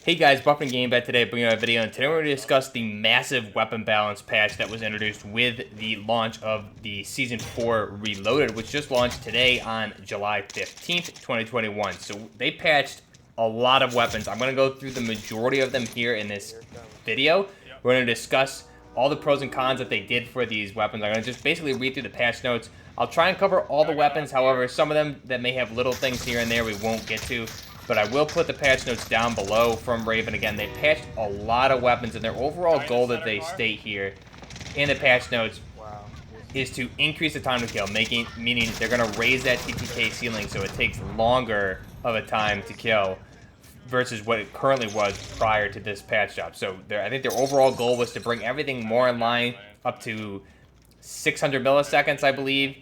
Hey guys, Buffing Game Bet today, bringing out a video, and today we're going to discuss the massive weapon balance patch that was introduced with the launch of the Season 4 Reloaded, which just launched today on July 15th, 2021. So they patched a lot of weapons. I'm going to go through the majority of them here in this video. We're going to discuss all the pros and cons that they did for these weapons. I'm going to just basically read through the patch notes. I'll try and cover all the weapons, however, some of them that may have little things here and there we won't get to. But I will put the patch notes down below from Raven. Again, they patched a lot of weapons, and their overall goal that they state here in the patch notes is to increase the time to kill, meaning they're going to raise that TTK ceiling so it takes longer of a time to kill versus what it currently was prior to this patch job. So I think their overall goal was to bring everything more in line up to 600 milliseconds, I believe.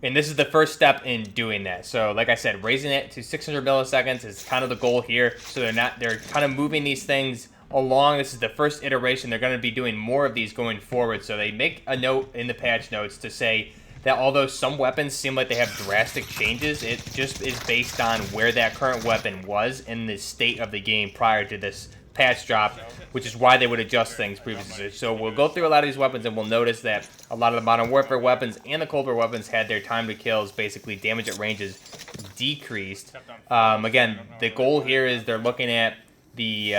And this is the first step in doing that. So, like I said, raising it to 600 milliseconds is kind of the goal here. So they're kind of moving these things along. This is the first iteration. They're going to be doing more of these going forward. So they make a note in the patch notes to say that although some weapons seem like they have drastic changes, it just is based on where that current weapon was in the state of the game prior to this patch drop, which is why they would adjust things previously. So we'll go through a lot of these weapons, and we'll notice that a lot of the Modern Warfare weapons and the Cold War weapons had their time to kills, basically damage at ranges, decreased. Again, the goal here is they're looking at the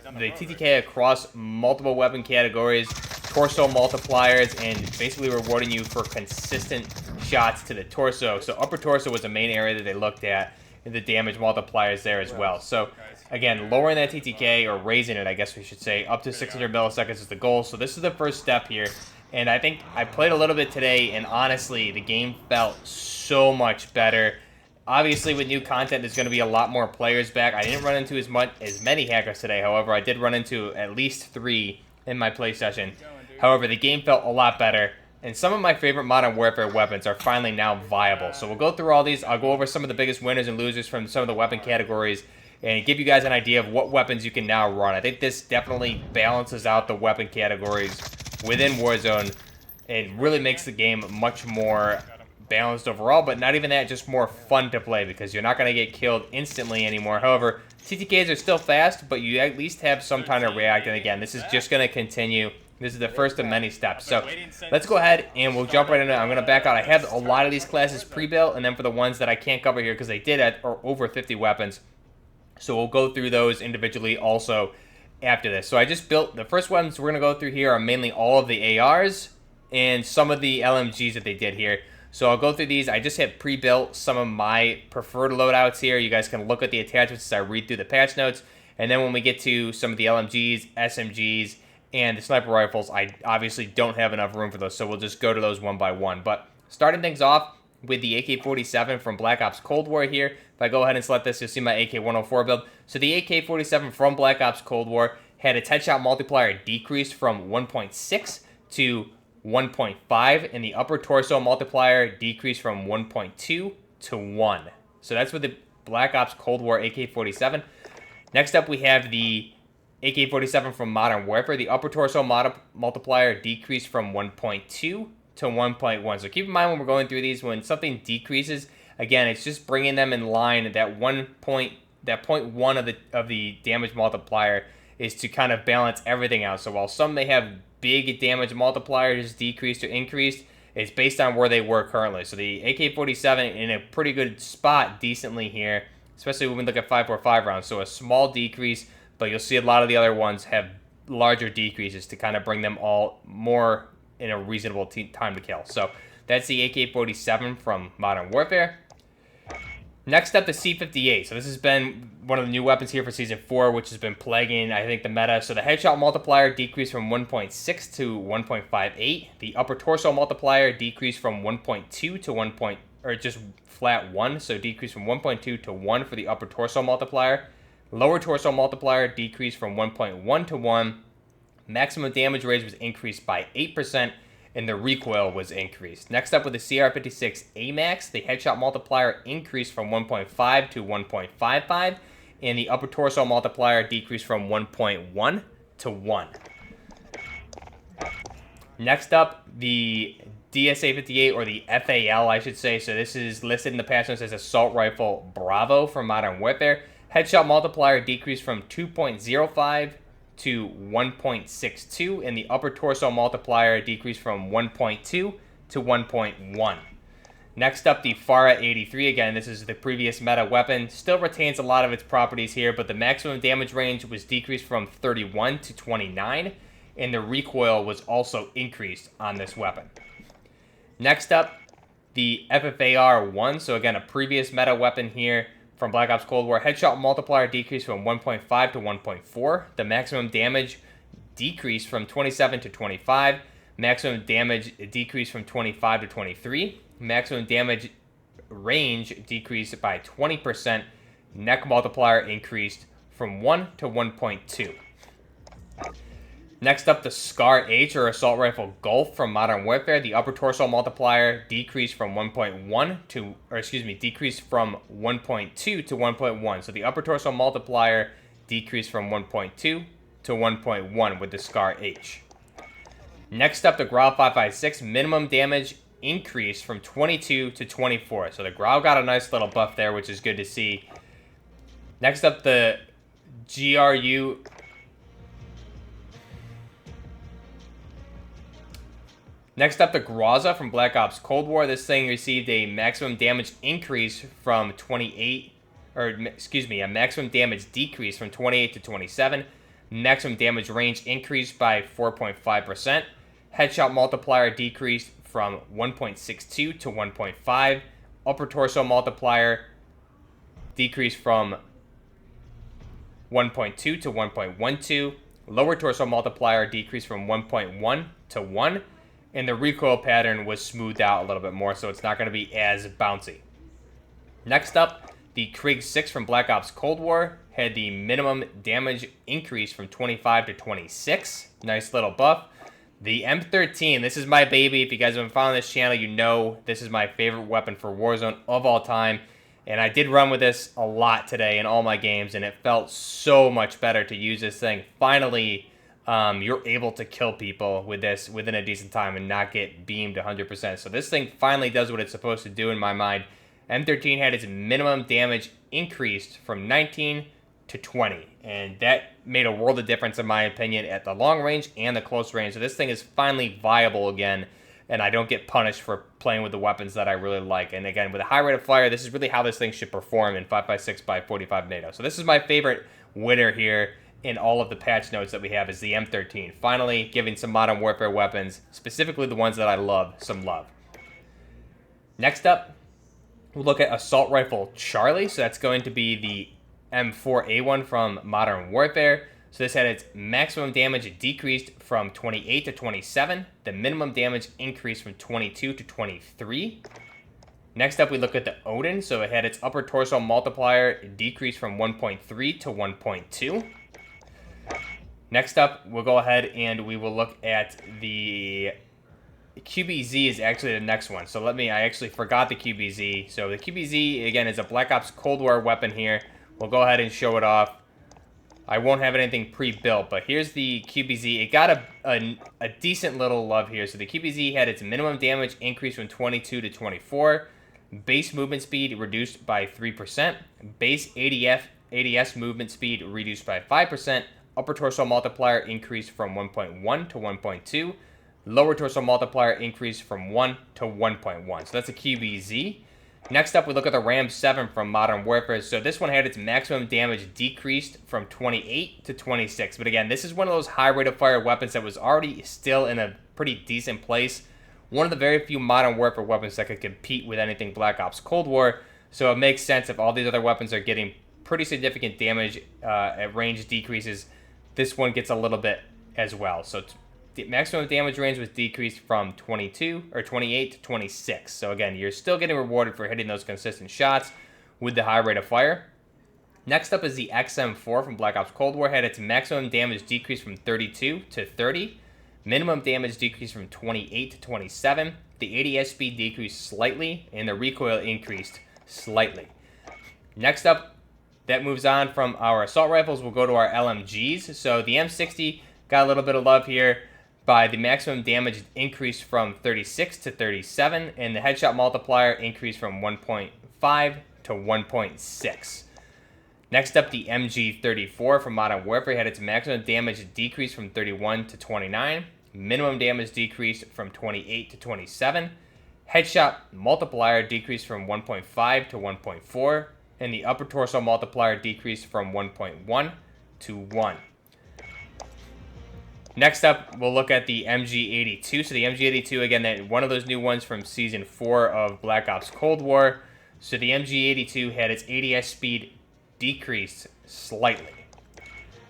TTK across multiple weapon categories, torso multipliers, and basically rewarding you for consistent shots to the torso. So upper torso was the main area that they looked at, and the damage multipliers there as well. So again, lowering that TTK, or raising it, I guess we should say, up to 600 milliseconds is the goal. So this is the first step here. And I think I played a little bit today, and honestly, the game felt so much better. Obviously, with new content, there's going to be a lot more players back. I didn't run into as many hackers today. However, I did run into at least 3 in my play session. However, the game felt a lot better. And some of my favorite Modern Warfare weapons are finally now viable. So we'll go through all these. I'll go over some of the biggest winners and losers from some of the weapon categories and give you guys an idea of what weapons you can now run. I think this definitely balances out the weapon categories within Warzone and really makes the game much more balanced overall, but not even that, just more fun to play because you're not going to get killed instantly anymore. However, TTKs are still fast, but you at least have some time to react. And again, this is just going to continue. This is the first of many steps. So let's go ahead and we'll jump right into it. I'm going to back out. I have a lot of these classes pre-built, and then for the ones that I can't cover here because they did add over 50 weapons. So we'll go through those individually also after this. So I just built the first ones we're going to go through here are mainly all of the ARs and some of the LMGs that they did here. So I'll go through these. I just have pre-built some of my preferred loadouts here. You guys can look at the attachments as I read through the patch notes. And then when we get to some of the LMGs, SMGs, and the sniper rifles, I obviously don't have enough room for those, so we'll just go to those one by one. But starting things off with the AK-47 from Black Ops Cold War here. If I go ahead and select this, you'll see my AK-104 build. So the AK-47 from Black Ops Cold War had its headshot multiplier decreased from 1.6 to 1.5, and the upper torso multiplier decreased from 1.2 to 1. So that's with the Black Ops Cold War AK-47. Next up, we have the AK-47 from Modern Warfare. The upper torso multiplier decreased from 1.2 to 1.1. So keep in mind when we're going through these, when something decreases, again, it's just bringing them in line. That 0.1 of the damage multiplier is to kind of balance everything out. So while some may have big damage multipliers decreased or increased, it's based on where they were currently. So the AK-47 in a pretty good spot decently here, especially when we look at 5.45 rounds. So a small decrease, but you'll see a lot of the other ones have larger decreases to kind of bring them all more in a reasonable time to kill. So that's the AK-47 from Modern Warfare. Next up, the C58. So this has been one of the new weapons here for Season 4, which has been plaguing, I think, the meta. So the headshot multiplier decreased from 1.6 to 1.58. The upper torso multiplier decreased from 1.2 to just flat 1. So decreased from 1.2 to 1 for the upper torso multiplier. Lower torso multiplier decreased from 1.1 to 1. Maximum damage range was increased by 8%, and the recoil was increased. Next up with the CR56 AMAX, the headshot multiplier increased from 1.5 to 1.55, and the upper torso multiplier decreased from 1.1 to 1. Next up, the DSA-58, or the FAL, I should say. So this is listed in the patch notes as Assault Rifle Bravo from Modern Warfare. Headshot multiplier decreased from 2.05 to 1.62, and the upper torso multiplier decreased from 1.2 to 1.1. Next up, the FARA 83. Again, this is the previous meta weapon. Still retains a lot of its properties here, but the maximum damage range was decreased from 31 to 29, and the recoil was also increased on this weapon. Next up, the FFAR 1. So again, a previous meta weapon here from Black Ops Cold War. Headshot multiplier decreased from 1.5 to 1.4. The maximum damage decreased from 27 to 25. Maximum damage decreased from 25 to 23. Maximum damage range decreased by 20%. Neck multiplier increased from 1 to 1.2. Next up, the SCAR H, or Assault Rifle Gulf from Modern Warfare. The upper torso multiplier decreased from 1.1 to, decreased from 1.2 to 1.1. So the upper torso multiplier decreased from 1.2 to 1.1 with the SCAR H. Next up, the GRAU 556. Minimum damage increased from 22 to 24. So the GRAU got a nice little buff there, which is good to see. Next up, the GRU. Next up, the GROZA from Black Ops Cold War. This thing received a maximum damage increase from 28, a maximum damage decrease from 28 to 27. Maximum damage range increased by 4.5%. Headshot multiplier decreased from 1.62 to 1.5. Upper torso multiplier decreased from 1.2 to 1.12. Lower torso multiplier decreased from 1.1 to 1. And the recoil pattern was smoothed out a little bit more, so it's not going to be as bouncy. Next up, the Krieg 6 from Black Ops Cold War had the minimum damage increase from 25 to 26. Nice little buff. The M13, this is my baby. If you guys have been following this channel, you know this is my favorite weapon for Warzone of all time. And I did run with this a lot today in all my games, and it felt so much better to use this thing. Finally, you're able to kill people with this within a decent time and not get beamed 100%. So this thing finally does what it's supposed to do in my mind. M13 had its minimum damage increased from 19 to 20. And that made a world of difference in my opinion at the long range and the close range. So this thing is finally viable again. And I don't get punished for playing with the weapons that I really like. And again, with a high rate of fire, this is really how this thing should perform in 5.56 by 45 NATO. So this is my favorite winner here in all of the patch notes that we have is the M13. Finally giving some Modern Warfare weapons, specifically the ones that I love, some love. Next up, we'll look at Assault Rifle Charlie. So that's going to be the M4A1 from Modern Warfare. So this had its maximum damage decreased from 28 to 27. The minimum damage increased from 22 to 23. Next up, we look at the Odin. So it had its upper torso multiplier decreased from 1.3 to 1.2. Next up, we'll go ahead and we will look at the QBZ is actually the next one. So I actually forgot the QBZ. So the QBZ, again, is a Black Ops Cold War weapon here. We'll go ahead and show it off. I won't have anything pre-built, but here's the QBZ. It got a decent little love here. So the QBZ had its minimum damage increased from 22 to 24. Base movement speed reduced by 3%. Base ADS movement speed reduced by 5%. Upper torso multiplier increased from 1.1 to 1.2. Lower torso multiplier increased from 1 to 1.1. So that's a QBZ. Next up, we look at the Ram 7 from Modern Warfare. So this one had its maximum damage decreased from 28 to 26. But again, this is one of those high rate of fire weapons that was already still in a pretty decent place. One of the very few Modern Warfare weapons that could compete with anything Black Ops Cold War. So it makes sense if all these other weapons are getting pretty significant damage at range decreases, this one gets a little bit as well. So the maximum damage range was decreased from 28 to 26. So again, you're still getting rewarded for hitting those consistent shots with the high rate of fire. Next up is the XM4 from Black Ops Cold War. Had its maximum damage decreased from 32 to 30. Minimum damage decreased from 28 to 27. The ADS speed decreased slightly, and the recoil increased slightly. Next up, that moves on from our assault rifles. We'll go to our LMGs. So the M60 got a little bit of love here by the maximum damage increased from 36 to 37, and the headshot multiplier increased from 1.5 to 1.6. Next up, the MG34 from Modern Warfare had its maximum damage decreased from 31 to 29, minimum damage decreased from 28 to 27, headshot multiplier decreased from 1.5 to 1.4, and the upper torso multiplier decreased from 1.1 to 1. Next up, we'll look at the MG82. So the MG82, again, one of those new ones from Season 4 of Black Ops Cold War. So the MG82 had its ADS speed decreased slightly.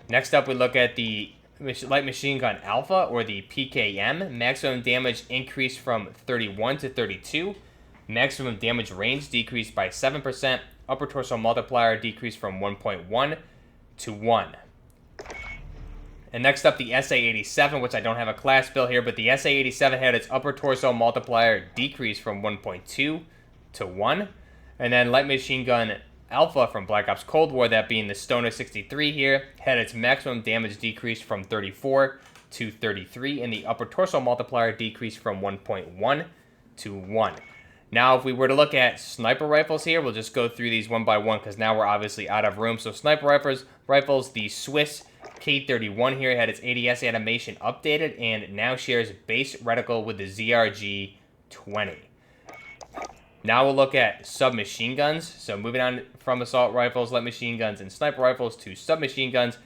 Next up, we look at the Light Machine Gun Alpha, or the PKM. Maximum damage increased from 31 to 32. Maximum damage range decreased by 7%. Upper torso multiplier decreased from 1.1 to 1. And next up, the SA-87, which I don't have a class build here, but the SA-87 had its upper torso multiplier decreased from 1.2 to 1. And then Light Machine Gun Alpha from Black Ops Cold War, that being the Stoner 63 here, had its maximum damage decreased from 34 to 33, and the upper torso multiplier decreased from 1.1 to 1. Now, if we were to look at sniper rifles here, we'll just go through these one by one because now we're obviously out of room. So sniper rifles, the Swiss K31 here had its ADS animation updated and now shares base reticle with the ZRG-20. Now we'll look at submachine guns. So moving on from assault rifles, light machine guns, and sniper rifles to submachine guns.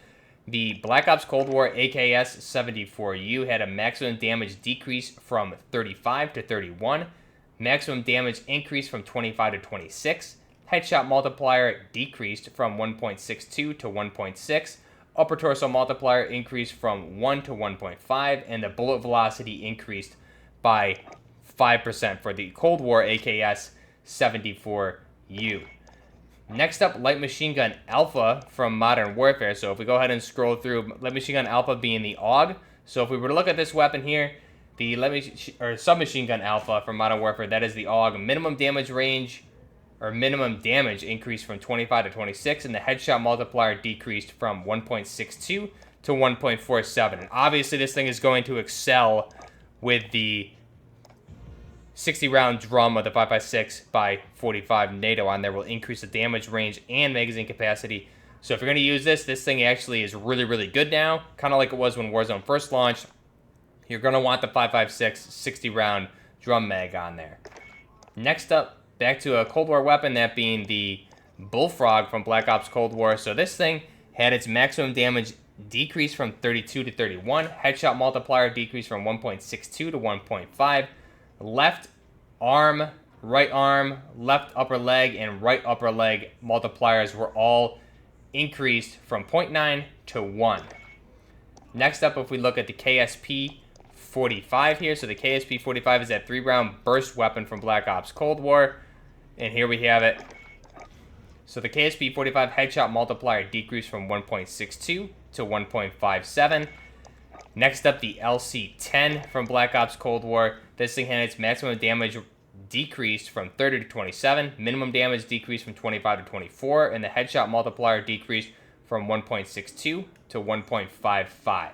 The Black Ops Cold War AKS-74U had a maximum damage decrease from 35 to 31. Maximum damage increased from 25 to 26. Headshot multiplier decreased from 1.62 to 1.6. Upper torso multiplier increased from 1 to 1.5. And the bullet velocity increased by 5% for the Cold War AKS-74U. Next up, Light Machine Gun Alpha from Modern Warfare. So if we go ahead and scroll through, Light Machine Gun Alpha being the AUG. So if we were to look at this weapon here, the Submachine Gun Alpha from Modern Warfare, that is the AUG. Minimum damage range, or minimum damage increased from 25 to 26, and the headshot multiplier decreased from 1.62 to 1.47. And obviously this thing is going to excel with the 60-round drum of the 5.56x45 NATO on there. Will increase the damage range and magazine capacity. So if you're going to use this thing actually is really, really good now. Kind of like it was when Warzone first launched. You're going to want the 5.56 60-round drum mag on there. Next up, back to a Cold War weapon, that being the BULLFROG from Black Ops Cold War. So this thing had its maximum damage decreased from 32 to 31. Headshot multiplier decreased from 1.62 to 1.5. Left arm, right arm, left upper leg, and right upper leg multipliers were all increased from 0.9 to 1. Next up, if we look at the KSP-45 here, so the KSP-45 is that 3-round burst weapon from Black Ops Cold War, and here we have it. So the KSP-45 headshot multiplier decreased from 1.62 to 1.57. Next up, the LC-10 from Black Ops Cold War. This thing had its maximum damage decreased from 30 to 27, minimum damage decreased from 25 to 24, and the headshot multiplier decreased from 1.62 to 1.55.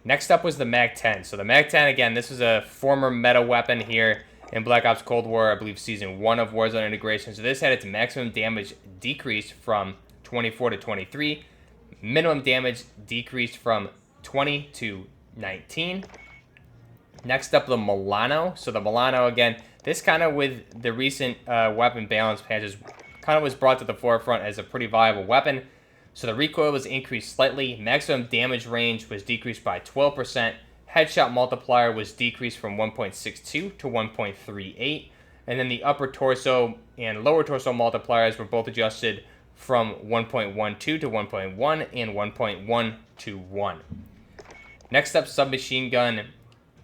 Next up was the MAC-10. So the MAC-10, again, this was a former meta weapon here in Black Ops Cold War, I believe Season 1 of Warzone integration. So this had its maximum damage decreased from 24 to 23, minimum damage decreased from 20 to 19. Next up, the MILANO. So the MILANO, again, this kind of with the recent weapon balance patches kind of was brought to the forefront as a pretty viable weapon. So the recoil was increased slightly. Maximum damage range was decreased by 12%. Headshot multiplier was decreased from 1.62 to 1.38. And then the upper torso and lower torso multipliers were both adjusted from 1.12 to 1.1 and 1.1 to 1. Next up, Submachine Gun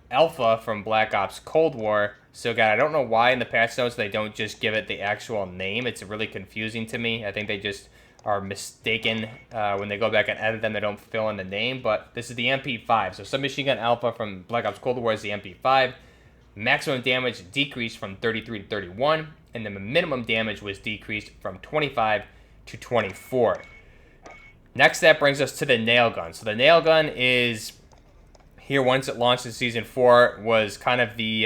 Alpha from Black Ops Cold War. So, guys, I don't know why in the patch notes they don't just give it the actual name. It's really confusing to me. I think they just are mistaken when they go back and edit them. They don't fill in the name, but this is the MP5. So, Submachine Gun Alpha from Black Ops Cold War is the MP5. Maximum damage decreased from 33 to 31, and the minimum damage was decreased from 25 to 24. Next, that brings us to the nail gun. So, the nail gun is here once it launched in Season 4, was kind of the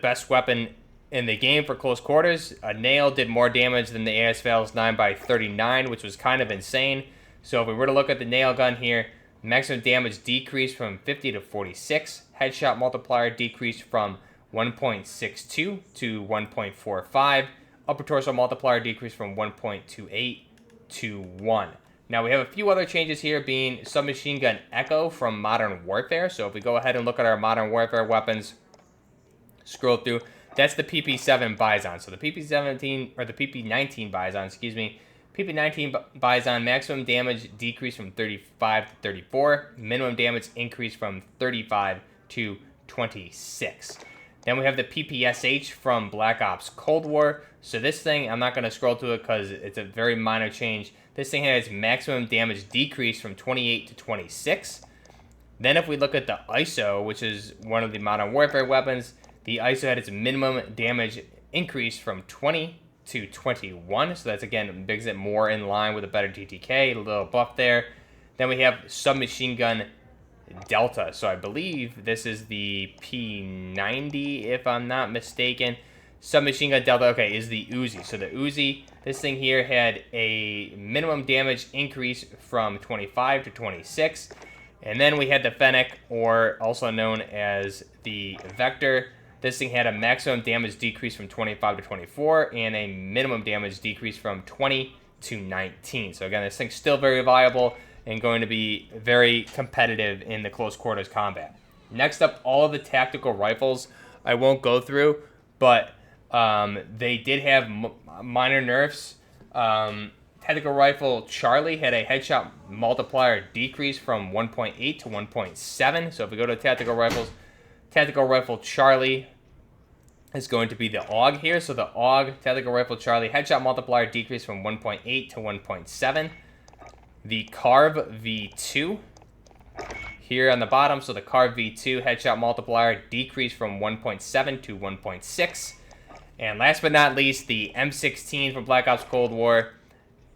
best weapon in the game for close quarters, a nail did more damage than the AS-VAL's 9x39, which was kind of insane. So if we were to look at the nail gun here, maximum damage decreased from 50 to 46. Headshot multiplier decreased from 1.62 to 1.45. Upper torso multiplier decreased from 1.28 to 1. Now we have a few other changes here, being submachine gun echo from Modern Warfare. So if we go ahead and look at our Modern Warfare weapons, scroll through, that's the PP7 BIZON. So the PP17, or the PP19 BIZON, excuse me. PP19 BIZON, maximum damage decreased from 35 to 34. Minimum damage increased from 35 to 26. Then we have the PPSH from Black Ops Cold War. So this thing, I'm not going to scroll to it because it's a very minor change. This thing has maximum damage decreased from 28 to 26. Then if we look at the ISO, which is one of the Modern Warfare weapons, the ISO had its minimum damage increase from 20 to 21. So that's, again, brings it more in line with a better TTK, a little buff there. Then we have submachine gun Delta. So I believe this is the P90, if I'm not mistaken. Submachine gun Delta, okay, is the Uzi. So the Uzi, this thing here had a minimum damage increase from 25 to 26. And then we had the FENNEC, or also known as the Vector. This thing had a maximum damage decrease from 25 to 24 and a minimum damage decrease from 20 to 19. So again, this thing's still very viable and going to be very competitive in the close quarters combat. Next up, all of the tactical rifles I won't go through, but they did have minor nerfs. Tactical rifle Charlie had a headshot multiplier decrease from 1.8 to 1.7. So if we go to tactical rifles, Tactical Rifle Charlie is going to be the AUG here. So the AUG, Tactical Rifle Charlie, headshot multiplier decreased from 1.8 to 1.7. The Carve V2 here on the bottom. So the Carve V2 headshot multiplier decreased from 1.7 to 1.6. And last but not least, the M16 from Black Ops Cold War,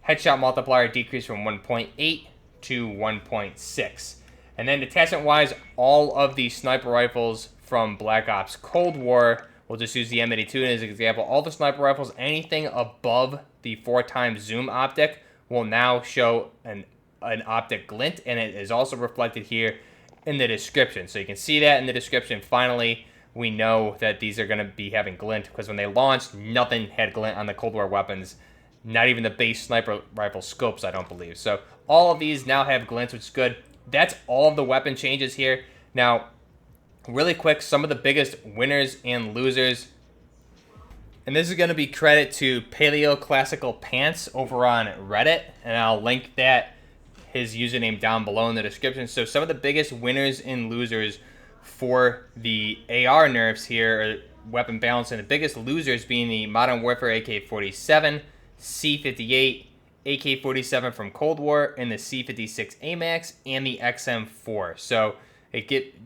headshot multiplier decreased from 1.8 to 1.6. And then detachment-wise, all of the sniper rifles from Black Ops Cold War, we'll just use the M82 as an example. All the sniper rifles, anything above the 4x zoom optic, will now show an optic glint, and it is also reflected here in the description. So you can see that in the description. Finally, we know that these are going to be having glint, because when they launched, nothing had glint on the Cold War weapons. Not even the base sniper rifle scopes, I don't believe. So all of these now have glints, which is good. That's all of the weapon changes here. Now, really quick, some of the biggest winners and losers. And this is going to be credit to PaleoclassicalPants over on Reddit. And I'll link that, his username, down below in the description. So some of the biggest winners and losers for the AR nerfs here, or weapon balance, and the biggest losers being the Modern Warfare AK-47, C58, AK-47 from Cold War, and the C56 AMAX, and the XM4. So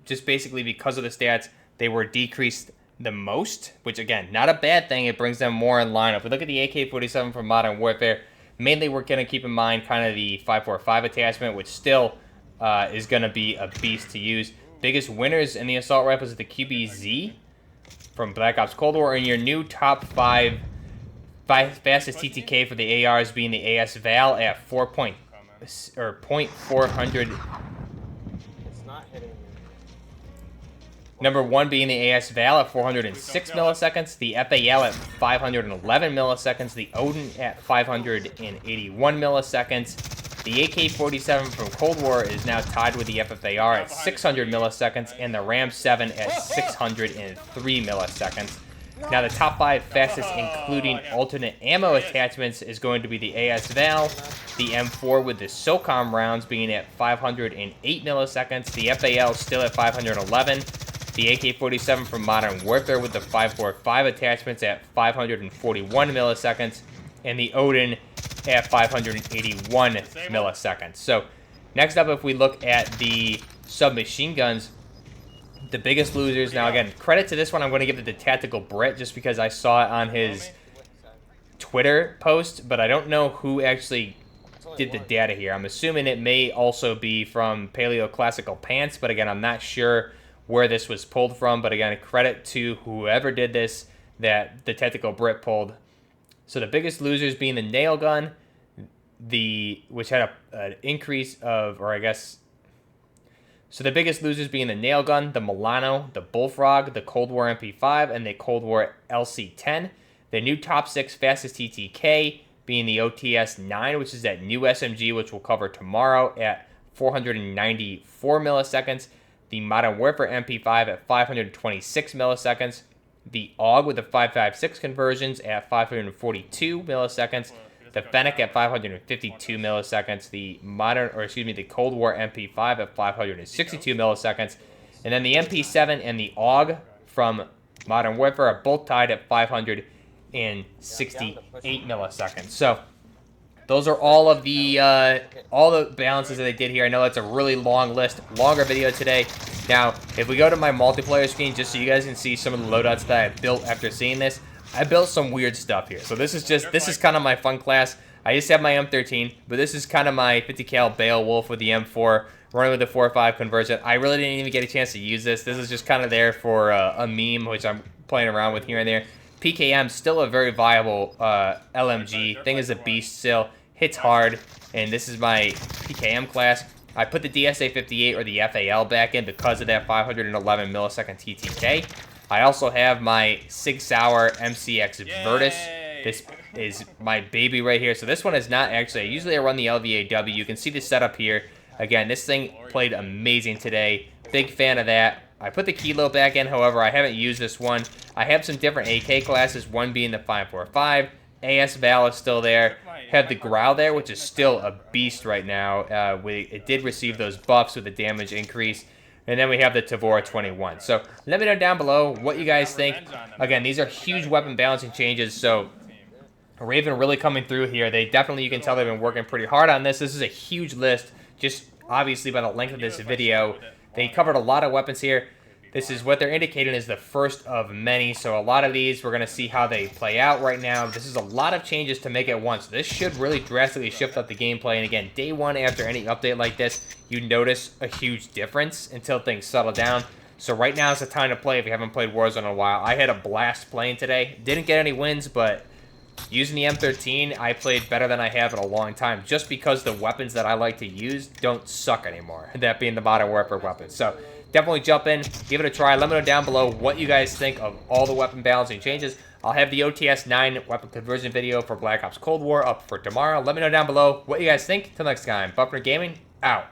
just basically because of the stats, they were decreased the most, which again, not a bad thing. It brings them more in line. If we look at the AK-47 from Modern Warfare, mainly we're going to keep in mind kind of the 545 attachment, which still is going to be a beast to use. Biggest winners in the assault rifles is the QBZ from Black Ops Cold War, and your new top 5 fastest TTK for the ARs being the AS-VAL at 0.400. Number 1 being the AS-VAL at 406 milliseconds, the FAL at 511 milliseconds, the Odin at 581 milliseconds. The AK-47 from Cold War is now tied with the FFAR at 600 milliseconds, and the Ram 7 at 603 milliseconds. Now, the top 5 fastest, including alternate ammo attachments, is going to be the AS-VAL, the M4 with the SOCOM rounds being at 508 milliseconds, the FAL still at 511, the AK-47 from Modern Warfare with the 545 attachments at 541 milliseconds, and the Odin at 581 milliseconds. So, next up, if we look at the submachine guns, the biggest losers. Now, again, credit to this one, I'm going to give it to TheTacticalBrit just because I saw it on his Twitter post, but I don't know who actually did the data here. I'm assuming it may also be from PaleoclassicalPants, but again, I'm not sure where this was pulled from. But again, credit to whoever did this. that the TacticalBrit pulled. So the biggest losers being the nail gun, which had an increase of, or I guess, so the biggest losers being the nail gun, the MILANO, the BULLFROG, the Cold War MP5, and the Cold War LC10. The new top 6 fastest TTK being the OTS-9, which is that new SMG, which we'll cover tomorrow at 494 milliseconds. The Modern Warfare MP5 at 526 milliseconds. The AUG with the 5.56 conversions at 542 milliseconds. The FENNEC at 552 milliseconds. The Cold War MP5 at 562 milliseconds. And then the MP7 and the AUG from Modern Warfare are both tied at 568 milliseconds. So those are all of the balances that they did here. I know that's a really long list, longer video today. Now, if we go to my multiplayer screen, just so you guys can see some of the loadouts that I built after seeing this, I built some weird stuff here. So this is kind of my fun class. I just have my M13, but this is kind of my 50 cal Beowulf with the M4, running with the 4.5 conversion. I really didn't even get a chance to use this. This is just kind of there for a meme, which I'm playing around with here and there. PKM, still a very viable LMG. Thing is a beast still. Hits hard, and this is my PKM class. I put the DSA-58 or the FAL back in because of that 511 millisecond TTK. I also have my Sig Sauer MCX Virtus. This is my baby right here. So this one is not actually, usually I run the LVAW. You can see the setup here. Again, this thing played amazing today. Big fan of that. I put the Kilo back in, however, I haven't used this one. I have some different AK classes, one being the 5.45. AS Val is still there. Have the GRAU there, which is still a beast right now. It did receive those buffs with the damage increase. And then we have the Tavor 21. So let me know down below what you guys think. Again, these are huge weapon balancing changes. So Raven really coming through here. They definitely, you can tell they've been working pretty hard on this. This is a huge list, just obviously by the length of this video. They covered a lot of weapons here. This is what they're indicating is the first of many, so a lot of these we're going to see how they play out right now. This is a lot of changes to make at once. This should really drastically shift up the gameplay, and again, day one after any update like this, you notice a huge difference until things settle down. So right now is the time to play if you haven't played Warzone in a while. I had a blast playing today. Didn't get any wins, but using the M13, I played better than I have in a long time, just because the weapons that I like to use don't suck anymore, that being the Modern Warfare weapons. So definitely jump in, give it a try. Let me know down below what you guys think of all the weapon balancing changes. I'll have the OTS-9 weapon conversion video for Black Ops Cold War up for tomorrow. Let me know down below what you guys think. Till next time, BULLFROG Gaming, out.